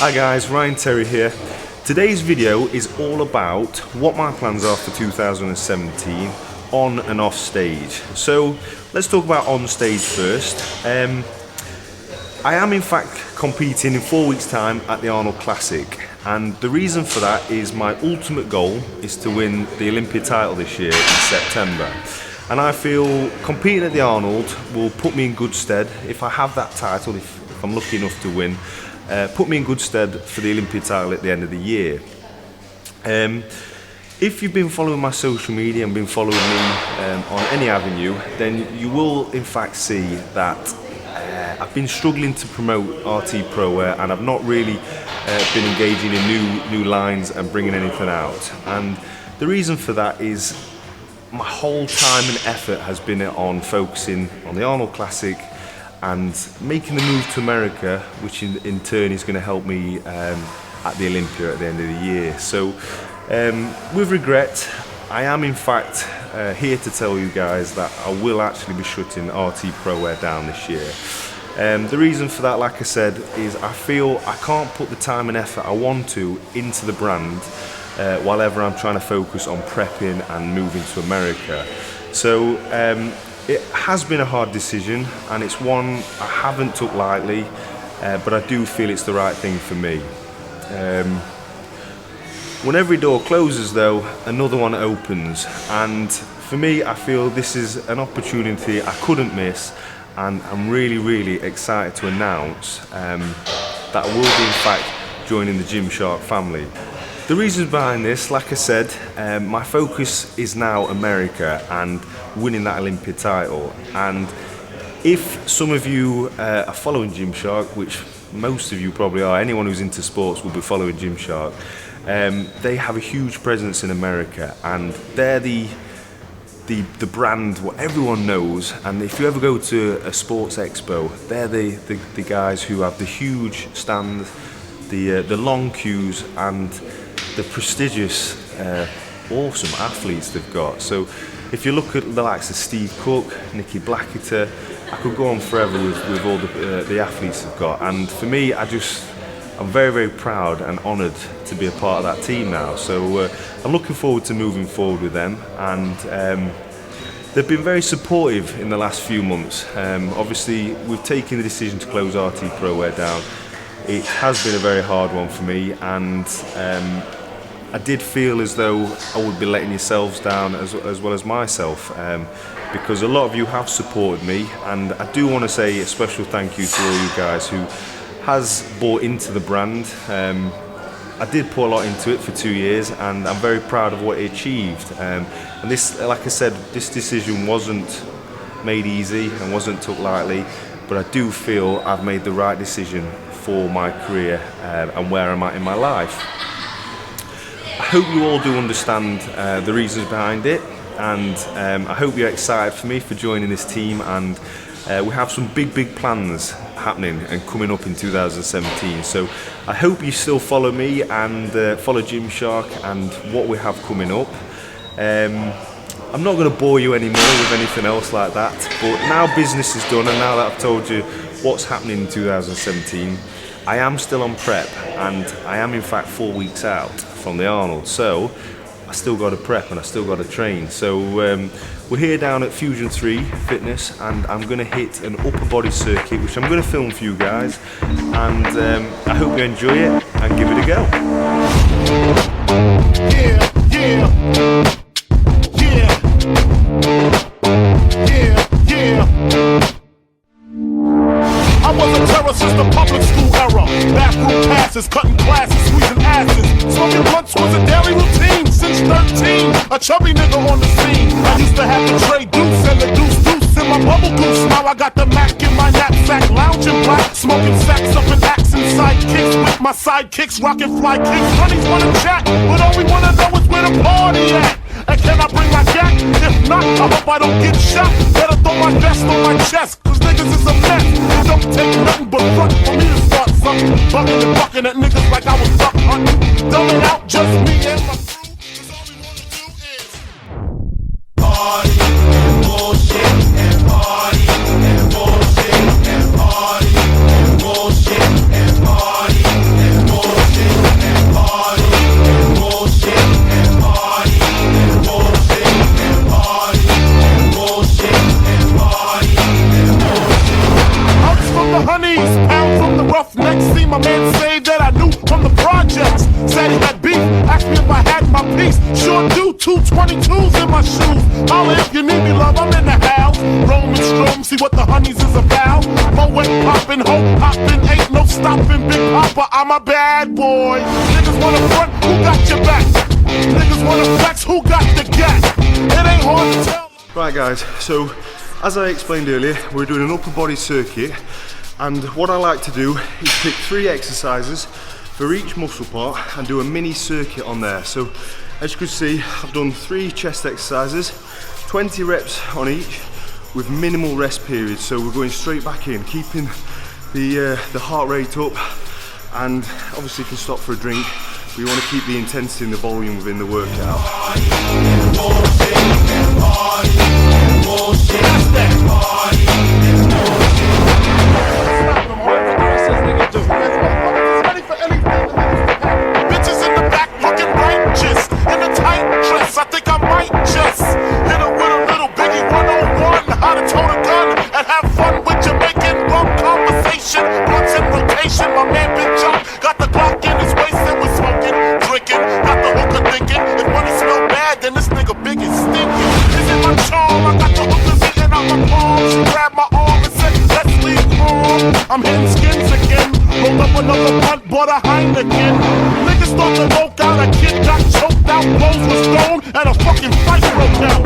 Hi guys, Ryan Terry here. Today's video is all about what my plans are for 2017 on and off stage. So let's talk about on stage first. I am in fact competing in 4 weeks' time at the Arnold Classic, and the reason for that is my ultimate goal is to win the Olympia title this year in September. And I feel competing at the Arnold will put me in good stead if I have that title, if I'm lucky enough to win. Put me in good stead for the Olympia title at the end of the year. If you've been following my social media and been following me on any avenue, then you will in fact see that I've been struggling to promote RT Pro Wear, and I've not really been engaging in new lines and bringing anything out. And the reason for that is my whole time and effort has been on focusing on the Arnold Classic and making the move to America, which in turn is going to help me at the Olympia at the end of the year. So with regret, I am in fact here to tell you guys that I will actually be shutting RT Pro Wear down this year. The reason for that, like I said, is I feel I can't put the time and effort I want to into the brand while ever I'm trying to focus on prepping and moving to America. So it has been a hard decision, and it's one I haven't took lightly, but I do feel it's the right thing for me. When every door closes though, another one opens, and for me I feel this is an opportunity I couldn't miss, and I'm really excited to announce that I will be in fact joining the Gymshark family. The reasons behind this, like I said, my focus is now America and winning that Olympia title. And if some of you are following Gymshark, which most of you probably are, anyone who's into sports will be following Gymshark, they have a huge presence in America, and they're the brand what everyone knows. And if you ever go to a sports expo, they're the guys who have the huge stand, the long queues, and the prestigious, awesome athletes they've got. So if you look at the likes of Steve Cook, Nicky Blackiter, I could go on forever with all the athletes they've got. And for me, I'm very proud and honoured to be a part of that team now. So I'm looking forward to moving forward with them, and they've been very supportive in the last few months. Obviously, we've taken the decision to close RT Pro Wear down. It has been a very hard one for me, and I did feel as though I would be letting yourselves down as well as myself, because a lot of you have supported me, and I do want to say a special thank you to all you guys who has bought into the brand. I did put a lot into it for 2 years, and I'm very proud of what it achieved. And this, like I said, this decision wasn't made easy and wasn't took lightly, but I do feel I've made the right decision for my career and where I'm at in my life. I hope you all do understand the reasons behind it, and I hope you're excited for me for joining this team, and we have some big plans happening and coming up in 2017. So I hope you still follow me and follow Gymshark and what we have coming up. I'm not going to bore you anymore with anything else like that, but now business is done, and now that I've told you what's happening in 2017, I am still on prep, and I am in fact 4 weeks out from the Arnold, so I still got to prep and I still got to train. So we're here down at Fusion 3 Fitness, and I'm going to hit an upper body circuit, which I'm going to film for you guys, and I hope you enjoy it and give it a go. I was a terror since the public school era. Bathroom passes, cutting classes, squeezing asses. Smoking blunts was a daily routine since 13. A chubby nigga on the scene. I used to have to trade deuce and the deuce in my bubble goose. Now I got the Mac in my knapsack, lounging black, smoking sacks up and axing sidekicks with my sidekicks, rocking fly kicks. Honeys wanna chat, but all we wanna know is where the party at. And can I bring my jack? If not, I hope I don't get shot. Better throw my vest on my chest, cause niggas is a mess. It don't take nothing but front for me to start something. Bucking and bucking at niggas like I was duck hunting. Dumbing out just me and my crew, cause all we wanna do is party and bullshit and party and bullshit and party and bullshit and party and bullshit. see my man say that I knew from the projects. Said he had beef, asked me if I had my piece. Sure do, 222s in my shoes. Holla if you need me, love, I'm in the house. Roam and stroam, see what the honeys is about. Moet poppin', hope poppin', ain't no stoppin'. Big Papa, I'm a bad boy. Niggas wanna front, who got your back? Niggas wanna flex, who got the gat? It ain't hard to tell. Right guys, so as I explained earlier, we're doing an upper body circuit, and what I like to do is pick 3 exercises for each muscle part and do a mini circuit on there. So as you can see, I've done 3 chest exercises, 20 reps on each with minimal rest periods. So we're going straight back in, keeping the heart rate up, and obviously you can stop for a drink, but you want to keep the intensity and the volume within the workout. Bitches in the back looking righteous in a tight dress. I think I might just hit her with a little Biggie 101. How to tote a gun and have fun with Jamaican rum conversation. Blunts in rotation. My man Big John got the Glock in his waist and we're smoking, drinking. Got the hooker thinking if money smell bad, then this nigga big is stinking. Is it my charm? I got the hookers eating out my palm. She grabbed my arm and said, let's leave home. I'm hitting skins again. Rolled up another blunt, bought a Heineken. Niggas thought the roke out, a kid got choked out, blows was thrown, and a fucking fight broke out.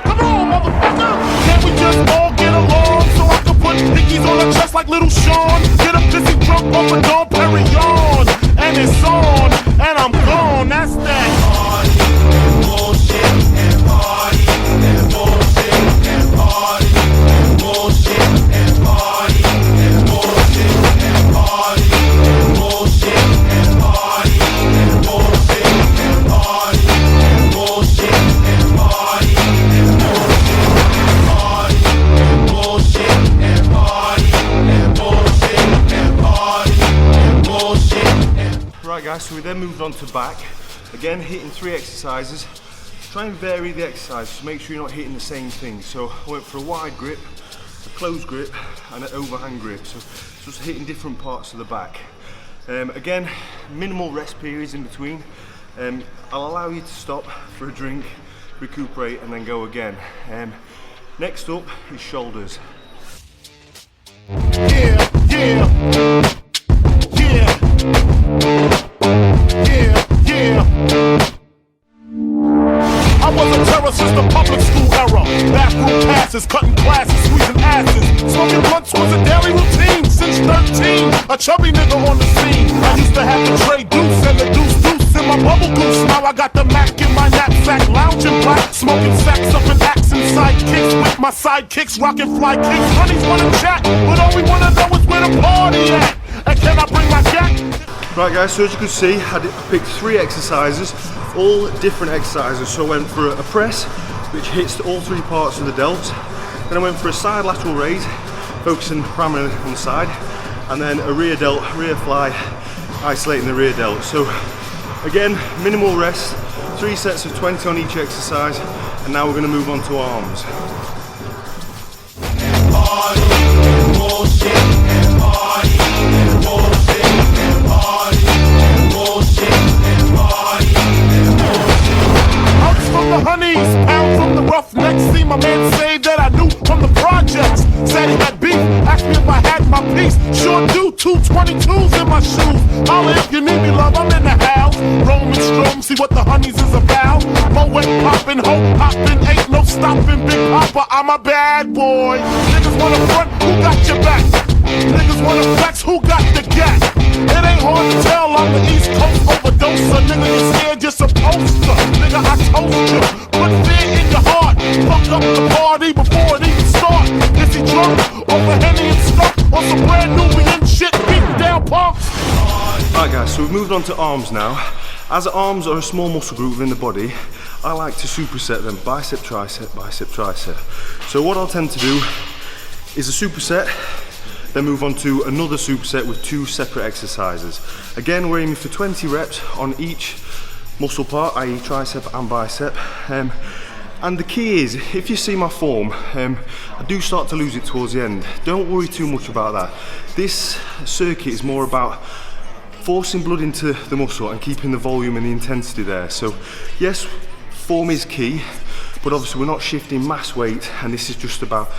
Come on, motherfucker. Can't we just all get along so I can put pickies on her chest like little Sean? Get a pissy drunk off a Dom Perignon, and it's on, and I'm gone. That's that. Party and bullshit and party and bullshit and party and bullshit and party and bullshit and party and bullshit and party and bullshit and party and bullshit and party and bullshit and party and bullshit and party and bullshit and bullshit. Right guys, so we then moved on to back. Again, hitting 3 exercises. Try and vary the exercise to make sure you're not hitting the same thing. So I went for a wide grip, a closed grip, and an overhand grip. So just hitting different parts of the back. Again, minimal rest periods in between. I'll allow you to stop for a drink, recuperate, and then go again. Next up is shoulders. Yeah, yeah, yeah, yeah, yeah. I was a terror since the public school era. Bathroom passes, cutting classes, squeezing asses. Smoking blunts was a daily routine since 13. A chubby nigga on the scene. I used to have the tray deuce and the deuce in my bubble goose. Now I got the Mac in my knapsack, lounging black, smoking sacks up in accent sidekicks with my sidekicks, rocking fly kicks. Honeys wanna chat, but all we wanna know is where the party at. And can I bring my jack? Right guys, so as you can see, I picked 3 exercises, all different exercises. So I went for a press, which hits all 3 parts of the delts. Then I went for a side lateral raise, focusing primarily on the side. And then a rear delt, rear fly, isolating the rear delt. So again, minimal rest, 3 sets of 20 on each exercise. And now we're gonna move on to arms. Honeys, pound from the rough neck. See my man say that I knew from the projects. Said he had beef, asked me if I had my piece. Sure do, 222s in my shoes. Holla if you need me, love, I'm in the house. Roam and stroam, see what the honeys is about. Moet poppin', hope poppin', ain't no stoppin'. Big Papa, I'm a bad boy. Niggas wanna front, who got your back? Niggas wanna flex, who got the gat? It ain't hard to tell, I'm the East Coast overdoser. Nigga, you're scared, you're supposed to. Nigga, I told you, put fear in your heart. Fuck up the party before it even start. Is he drunk, over Henny and stuff, or some brand new and shit, beating down punks? Right guys, so we've moved on to arms now. As arms are a small muscle group within the body, I like to superset them, bicep, tricep, bicep, tricep. So what I'll tend to do is a superset, then move on to another superset with 2 separate exercises. Again, we're aiming for 20 reps on each muscle part, i.e. tricep and bicep. And the key is, if you see my form, I do start to lose it towards the end. Don't worry too much about that. This circuit is more about forcing blood into the muscle and keeping the volume and the intensity there. So yes, form is key, but obviously we're not shifting mass weight, and this is just about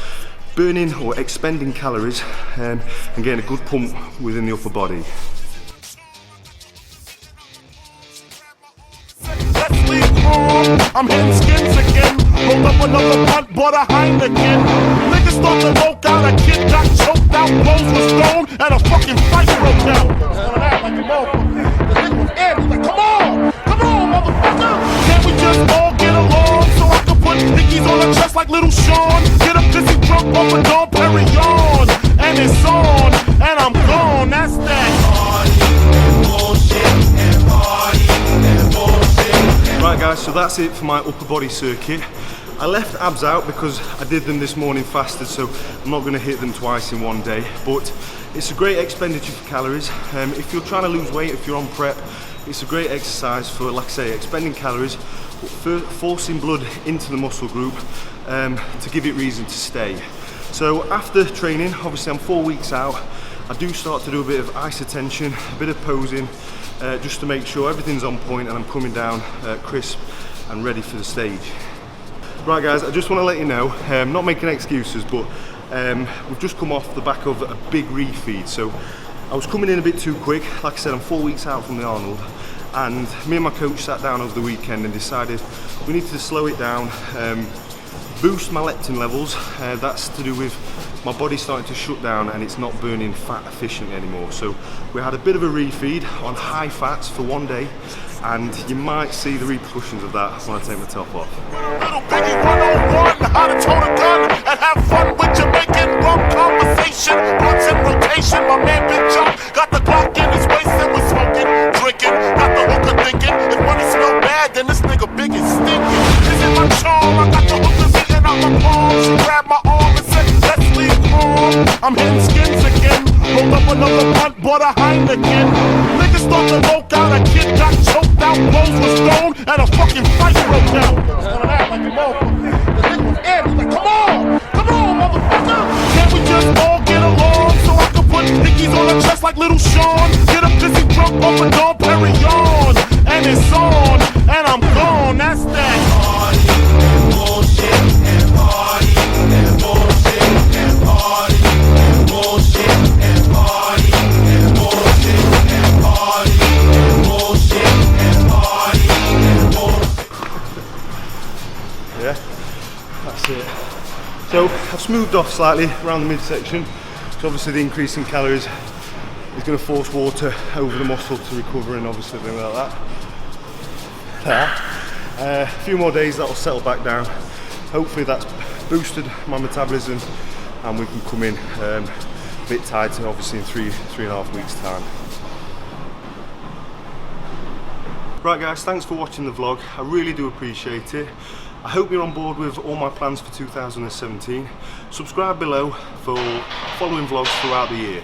burning or expending calories and getting a good pump within the upper body. I'm hitting skins again. Rolled up another blunt, bought a Heineken. Niggas start to loke out. A kid got choked out, blows was thrown, and a fucking fight broke out. Come on, motherfucker. Can't we just all get along so I can put pickies on her chest like little Sean? Get a pissy drunk off a Dom Perignon, and it's on, and I'm gone. That's that. Right guys, so that's it for my upper body circuit. I left abs out because I did them this morning fasted, so I'm not going to hit them twice in one day, but it's a great expenditure for calories. If you're trying to lose weight, if you're on prep, it's a great exercise for, like I say, expending calories, but forcing blood into the muscle group to give it reason to stay. So after training, obviously I'm 4 weeks out, I do start to do a bit of ice attention, a bit of posing, just to make sure everything's on point and I'm coming down crisp and ready for the stage. Right guys, I just want to let you know, not making excuses, but we've just come off the back of a big refeed. So I was coming in a bit too quick. Like I said, I'm 4 weeks out from the Arnold, and me and my coach sat down over the weekend and decided we needed to slow it down, boost my leptin levels. That's to do with my body starting to shut down and it's not burning fat efficiently anymore. So we had a bit of a refeed on high fats for 1 day, and you might see the repercussions of that when I take my top off. Little Biggie 101, how to tote a gun and have fun with Jamaican rum conversation. Blunts in rotation, my man Big Chuck got the Glock in his waist and was smoking, drinking, got the hooker thinking, if money smell bad, then this nigga big is stinking. Is it my charm? I got the hookers eating out my palm. She grabbed my arm and said, let's leave calm. I'm hitting skins again. Rolled up another blunt, bought a Heineken. Niggas start to loke out. A kid got choked out, blows was thrown, and a fucking fight broke out. Come on, motherfucker. Can't we just all get along so I can put pickies on her chest like little Sean? Get a pissy drunk off a Dom Perignon, and it's on, and I'm gone. That's that. Party and bullshit and party and bullshit and party and bullshit and party and bullshit and party and bullshit and party and bullshit. Yeah, that's it. So I've smoothed off slightly around the midsection, so obviously the increase in calories is going to force water over the muscle to recover, and obviously things like that. A few more days that will settle back down. Hopefully that's boosted my metabolism and we can come in a bit tighter, obviously in three and a half weeks time. Right guys, thanks for watching the vlog. I really do appreciate it. I hope you're on board with all my plans for 2017. Subscribe below for following vlogs throughout the year.